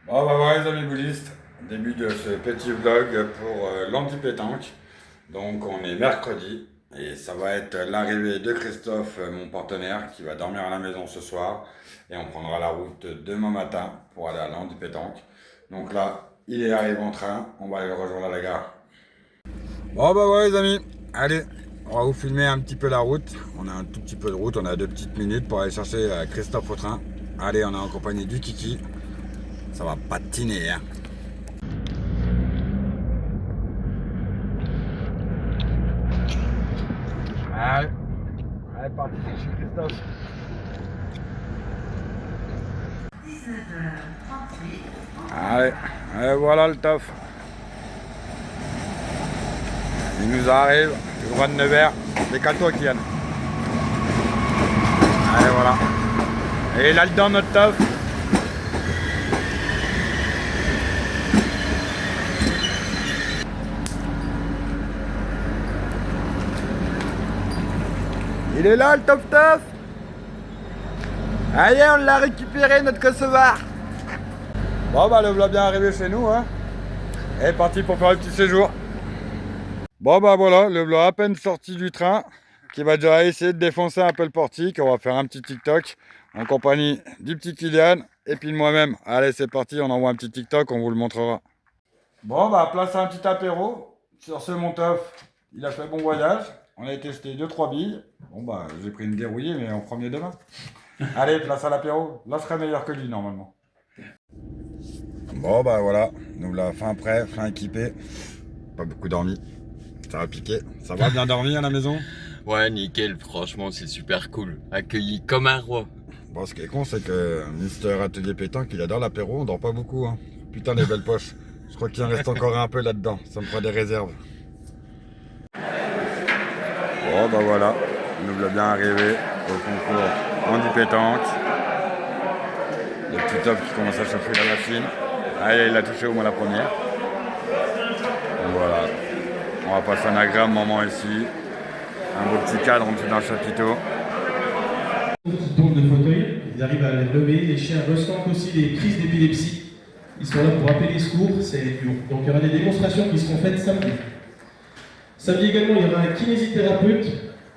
Bon bah voilà les amis boulistes, début de ce petit vlog pour l'anti-pétanque. Donc on est mercredi et ça va être l'arrivée de Christophe, mon partenaire, qui va dormir à la maison ce soir. Et on prendra la route demain matin pour aller à l'anti-pétanque. Donc là, il est arrivé en train, on va aller le rejoindre à la gare. Bon bah voilà les amis, allez, on va vous filmer un petit peu la route. On a un tout petit peu de route, on a 2 petites minutes pour aller chercher Christophe au train. Allez, on est en compagnie du Kiki. Ça va patiner, hein. Allez, allez, parti chez Christophe. 19h38. Allez, allez, voilà le taf. Il nous arrive, le droit de Nevers, décale-toi Kian. Allez, voilà. Et là-dedans, notre taf. Il est là, le top. Allez, on l'a récupéré, notre Kosovar. Bon, bah, le voilà bien arrivé chez nous, hein. Et parti pour faire le petit séjour. Bon, bah, voilà, le voilà à peine sorti du train, qui va déjà essayer de défoncer un peu le portique. On va faire un petit TikTok en compagnie du petit Kylian et puis de moi-même. Allez, c'est parti, on envoie un petit TikTok, on vous le montrera. Bon, bah, place à un petit apéro. Sur ce, mon teuf, il a fait bon voyage. On a testé 2-3 billes. Bon, bah, j'ai pris une dérouillée, mais en premier demain. Allez, place à l'apéro. Là, je serai meilleur que lui, normalement. Bon, bah, voilà. Nous, la fin prêt, fin équipé. Pas beaucoup dormi. Ça va piquer. Ça va bien dormi à la maison? Ouais, nickel, franchement, c'est super cool. Accueilli comme un roi. Bon, ce qui est con, c'est que Mister Atelier Pétanque, il adore l'apéro. On dort pas beaucoup, hein. Putain, les belles poches. Je crois qu'il en reste encore un peu là-dedans. Ça me fera des réserves. Bon, bah voilà, nous voilà bien arrivé au concours Andy Pétanque. Le petit top qui commence à chauffer la machine. Allez, il a touché au moins la première. Donc voilà, on va passer un agréable moment ici. Un beau petit cadre en dessous d'un chapiteau. Qui tombent de fauteuil, ils arrivent à les lever. Les chiens ressentent aussi des crises d'épilepsie. Ils sont là pour appeler les secours, c'est dur. Donc il y aura des démonstrations qui seront faites samedi. Samedi également, il y aura un kinésithérapeute,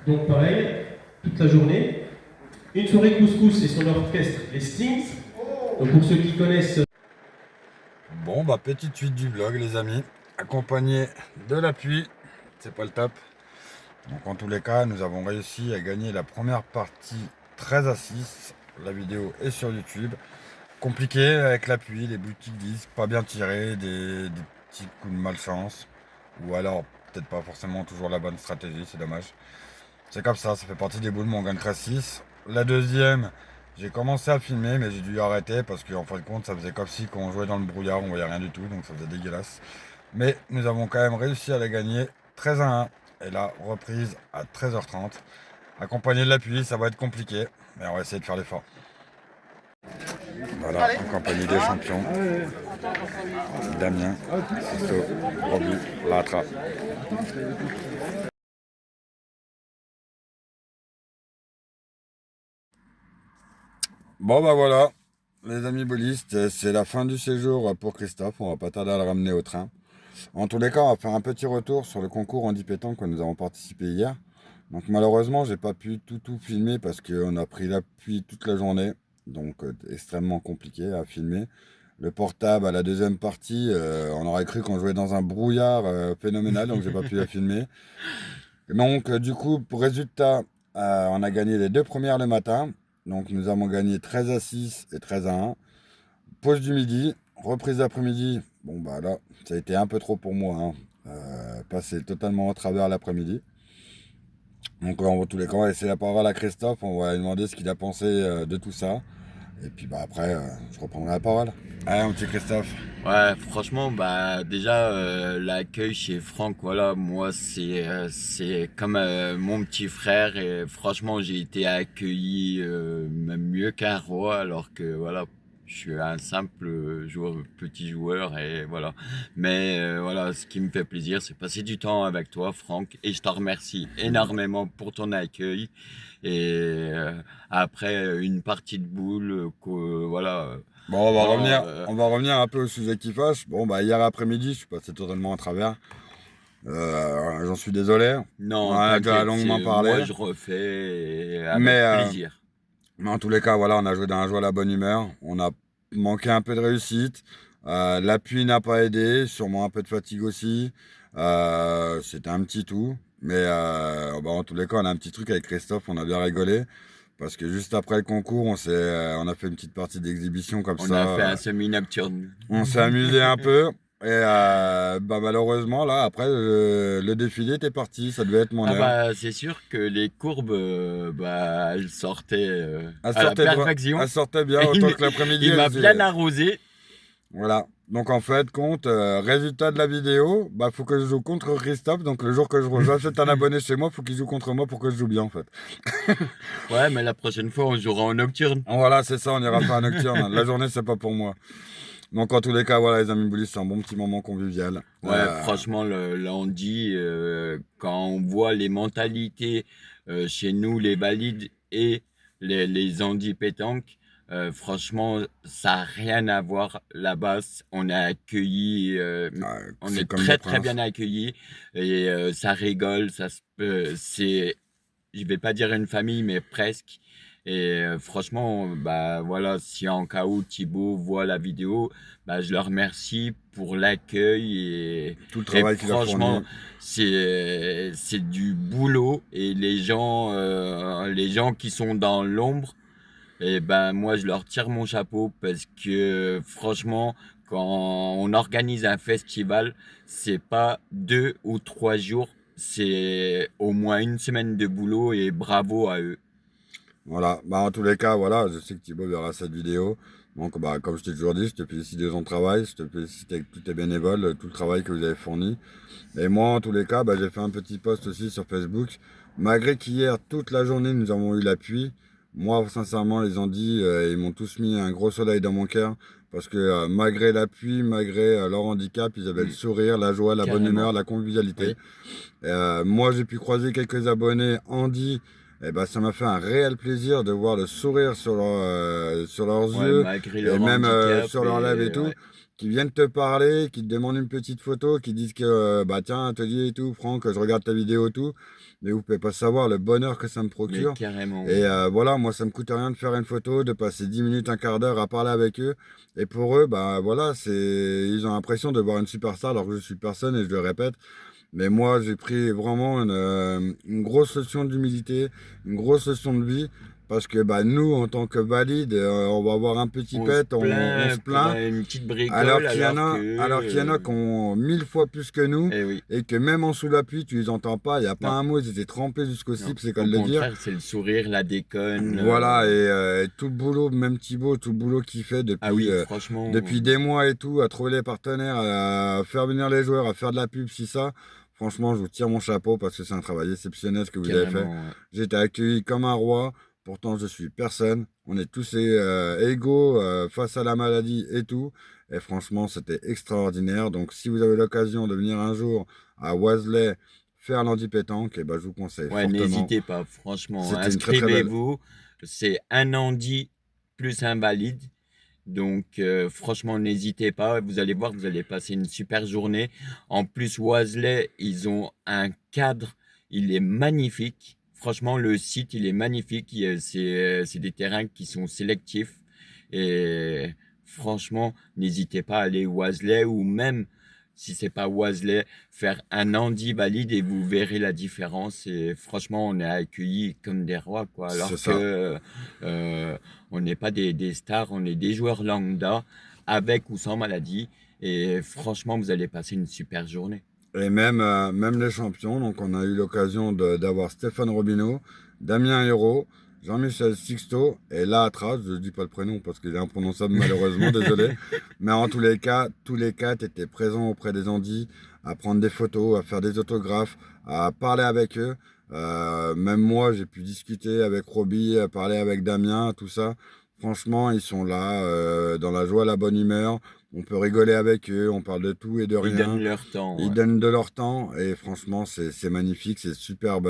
donc pareil, toute la journée. Une soirée couscous et son orchestre, les Stings. Donc pour ceux qui connaissent. Bon, bah petite suite du vlog, les amis. Accompagné de l'appui, c'est pas le top. Donc en tous les cas, nous avons réussi à gagner la première partie 13-6. La vidéo est sur YouTube. Compliqué avec l'appui, les boutiques disent pas bien tiré, des petits coups de malchance. Ou alors peut-être pas forcément toujours la bonne stratégie, c'est dommage. C'est comme ça fait partie des boules, mais on gagne 13-6. La deuxième, j'ai commencé à filmer, mais j'ai dû arrêter parce qu'en fin de compte, ça faisait comme si quand on jouait dans le brouillard, on voyait rien du tout, donc ça faisait dégueulasse. Mais nous avons quand même réussi à la gagner 13-1. Et la reprise à 13h30. Accompagné de l'appui, ça va être compliqué, mais on va essayer de faire l'effort. Voilà, en compagnie des champions. Damien, Sisto, Robu, Latra. Bon bah voilà, les amis bolistes, c'est la fin du séjour pour Christophe. On va pas tarder à le ramener au train. En tous les cas, on va faire un petit retour sur le concours Andy Pétanque que nous avons participé hier. Donc malheureusement, j'ai pas pu tout filmer parce qu'on a pris l'appui toute la journée. Donc extrêmement compliqué à filmer. Le portable à la deuxième partie, on aurait cru qu'on jouait dans un brouillard phénoménal, donc j'ai pas pu la filmer. Donc du coup, pour résultat, on a gagné les 2 premières le matin. Donc nous avons gagné 13-6 et 13-1. Pause du midi, reprise d'après-midi. Bon bah là, ça a été un peu trop pour moi, hein. Passer totalement au travers l'après-midi. Donc en tous les cas, on va laisser la parole à Christophe. On va lui demander ce qu'il a pensé de tout ça. Et puis bah après, je reprendrai la parole. Allez, mon petit Christophe. Ouais, franchement, bah déjà l'accueil chez Franck, voilà, moi c'est comme mon petit frère et franchement j'ai été accueilli même mieux qu'un roi alors que voilà, je suis un simple joueur, petit joueur et voilà. Mais voilà, ce qui me fait plaisir, c'est passer du temps avec toi, Franck, et je te remercie énormément pour ton accueil. Et après une partie de boule, voilà. Bon, Non, on va revenir un peu au sujet qui fâche. Bon, bah, hier après-midi, je suis passé totalement à travers. J'en suis désolé. On en non, a déjà t'inquiète, longuement moi parlé. je refais Mais, avec plaisir. mais en tous les cas, voilà, on a joué d'un joie à la bonne humeur. On a manqué un peu de réussite. L'appui n'a pas aidé, sûrement un peu de fatigue aussi. C'était un petit tout. Mais bah, en tous les cas, on a un petit truc avec Christophe, on a bien rigolé. Parce que juste après le concours, on a fait une petite partie d'exhibition comme On a fait ça. un semi-nocturne. On s'est amusé un peu. Et bah, malheureusement, là, après, le défilé était parti. Ça devait être mon Ah heure. bah c'est sûr que les courbes, bah elles sortaient Elle à la sortait, perfection. elle sortait bien, Il, autant m- que l'après-midi. il m'a bien arrosé. Voilà. Donc en fait, compte, résultat de la vidéo, bah faut que je joue contre Christophe. Donc le jour que j'achète un abonné chez moi, faut qu'il joue contre moi pour que je joue bien en fait. Ouais, mais la prochaine fois on jouera en nocturne. Voilà, c'est ça, on ira faire un nocturne. La journée, c'est pas pour moi. Donc en tous les cas, voilà, les amis Boulis, c'est un bon petit moment convivial. Ouais, franchement, lundi, quand on voit les mentalités chez nous, les valides et les handi pétanques, franchement, ça n'a rien à voir là-bas. On est accueillis, on c'est est comme des très très princes. bien accueillis et ça rigole, c'est, je vais pas dire une famille, mais presque. Et franchement, bah voilà, si en cas où Thibaut voit la vidéo, bah, je le remercie pour l'accueil Tout le et travail qu'il a franchement, fourni. c'est du boulot et les gens qui sont dans l'ombre, et ben moi je leur tire mon chapeau parce que franchement, quand on organise un festival, c'est pas 2 ou 3 jours, c'est au moins une semaine de boulot et bravo à eux. Voilà, bah en tous les cas, voilà, je sais que Thibaut verra cette vidéo. Donc, bah, comme je t'ai toujours dit, je te félicite de ton travail, je te félicite avec tous tes bénévoles, tout le travail que vous avez fourni. Et moi, en tous les cas, bah, j'ai fait un petit post aussi sur Facebook. Malgré qu'hier, toute la journée, nous avons eu l'appui, moi, sincèrement, les Andis, ils m'ont tous mis un gros soleil dans mon cœur. Parce que malgré l'appui, malgré leur handicap, ils avaient le Mm, sourire, la joie, la bonne carrément. humeur, la convivialité. Oui, Moi, j'ai pu croiser quelques abonnés Andy. Et ben, ça m'a fait un réel plaisir de voir le sourire sur leurs ouais, yeux malgré et leur même handicap sur leurs lèvres et et tout, ouais. qui viennent te parler, qui te demandent une petite photo, qui disent que bah tiens, atelier et tout, Franck, je regarde ta vidéo et tout. Mais vous pouvez pas savoir le bonheur que ça me Mais procure. carrément. Et voilà, moi, ça me coûte rien de faire une photo, de passer 10 minutes, un quart d'heure à parler avec eux. Et pour eux, bah voilà, ils ont l'impression de voir une superstar alors que je suis personne et je le répète. Mais moi, j'ai pris vraiment une grosse leçon d'humilité, une grosse leçon de vie, parce que bah, nous, en tant que valides, on va avoir un petit On se pet, on se plaint pour plaint, une petite bricole alors que alors qu'il y en a qui ont 1000 fois plus que nous, eh oui. et que même en sous la pluie, tu les entends pas, il n'y a pas Non, un mot, ils étaient trempés jusqu'au non. slip, c'est qu'à Au le dire. contraire, c'est le sourire, la déconne. Voilà, et tout le boulot, même Thibaut, tout le boulot qu'il fait Ah oui, franchement, depuis des mois et tout, à trouver les partenaires, à faire venir les joueurs, à faire de la pub, si ça. Franchement, je vous tire mon chapeau parce que c'est un travail exceptionnel ce que vous avez fait. carrément. Ouais. J'ai été accueilli comme un roi, pourtant je suis personne. On est tous égaux face à la maladie et tout. Et franchement, c'était extraordinaire. Donc, si vous avez l'occasion de venir un jour à Oiselay faire l'handipétanque, eh ben, je vous conseille Ouais, fortement. n'hésitez pas, franchement, C'était une très très belle. inscrivez-vous. C'est un handi plus un valide. Donc, franchement, n'hésitez pas. Vous allez voir, vous allez passer une super journée. En plus, Oiselay, ils ont un cadre, il est magnifique. Franchement, le site, il est magnifique. C'est des terrains qui sont sélectifs. Et franchement, n'hésitez pas à aller Oiselay ou même, si c'est pas Oiselay, faire un handi valide et vous verrez la différence. Et franchement, on est accueillis comme des rois, quoi. C'est Alors ça. que on n'est pas des stars, on est des joueurs lambda avec ou sans maladie. Et franchement, vous allez passer une super journée. Et même les champions, donc on a eu l'occasion d'avoir Stéphane Robineau, Damien Hérault, Jean-Michel Sixto et Laatra, je ne dis pas le prénom parce qu'il est imprononçable malheureusement, désolé. Mais en tous les cas, tous les quatre étaient présents auprès des Andis, à prendre des photos, à faire des autographes, à parler avec eux. Même moi, j'ai pu discuter avec Roby, à parler avec Damien, tout ça. Franchement, ils sont là, dans la joie, la bonne humeur. On peut rigoler avec eux, on parle de tout et de Ils rien. donnent leur temps. Ils Ouais. donnent de leur temps et franchement, c'est magnifique, c'est superbe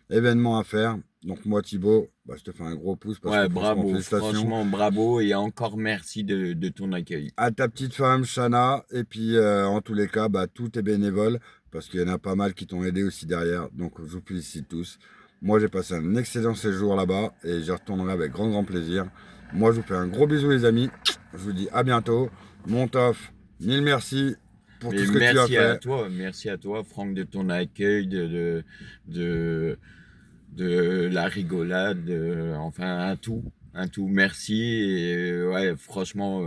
événement à faire. Donc moi Thibaut, bah, je te fais un gros pouce parce Ouais, que franchement, bravo, félicitations. franchement, bravo et encore merci de ton accueil. À ta petite femme, Shana, et puis en tous les cas, bah, tout est bénévole, parce qu'il y en a pas mal qui t'ont aidé aussi derrière, donc je vous félicite tous. Moi j'ai passé un excellent séjour là-bas, et j'y retournerai avec grand grand plaisir. Moi je vous fais un gros bisou les amis, je vous dis à bientôt. Mon tof, mille merci pour tout Mais ce que tu as fait. merci à toi, Franck, de ton accueil, de, de la rigolade, enfin un tout. Merci. Et ouais, franchement,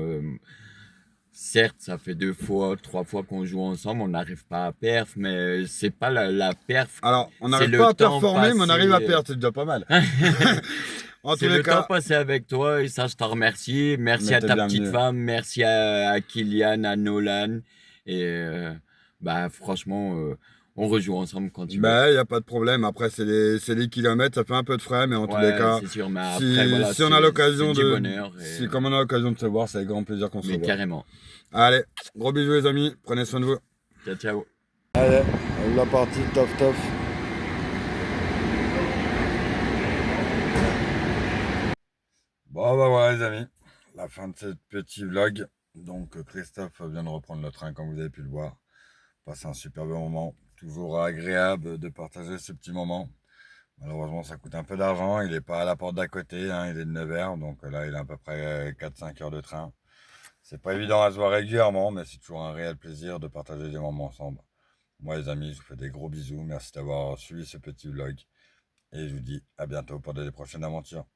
certes, ça fait 2 fois, 3 fois qu'on joue ensemble, on n'arrive pas à perf, mais c'est pas la perf, Alors, on c'est n'arrive le pas à temps performer, mais on arrive à passé. perdre, c'est déjà pas mal. En tous C'est les le temps cas, passé avec toi et ça, je t'en remercie. Merci mais à t'es ta petite bienvenu. femme, merci à Kylian, à Nolan. Et bah, franchement, on rejoue ensemble quand tu veux. Ben, il n'y a pas de problème. Après, c'est les kilomètres, ça fait un peu de frais, mais en tous les Ouais, cas, c'est sûr, mais après, voilà, si on a c'est l'occasion du de, bonheur. si comme on a l'occasion de se voir, c'est avec grand plaisir qu'on se Mais revoit. carrément. Allez, gros bisous les amis, prenez soin de vous. Ciao, ciao. Allez, la partie tof tof. Bon, bah voilà les amis, la fin de ce petit vlog. Donc Christophe vient de reprendre le train comme vous avez pu le voir. Passé un super bon moment, toujours agréable de partager ce petit moment. Malheureusement, ça coûte un peu d'argent. Il n'est pas à la porte d'à côté, hein, il est de 9h, donc là, il a à peu près 4-5 heures de train. C'est pas évident à se voir régulièrement, mais c'est toujours un réel plaisir de partager des moments ensemble. Moi, les amis, je vous fais des gros bisous. Merci d'avoir suivi ce petit vlog. Et je vous dis à bientôt pour des prochaines aventures.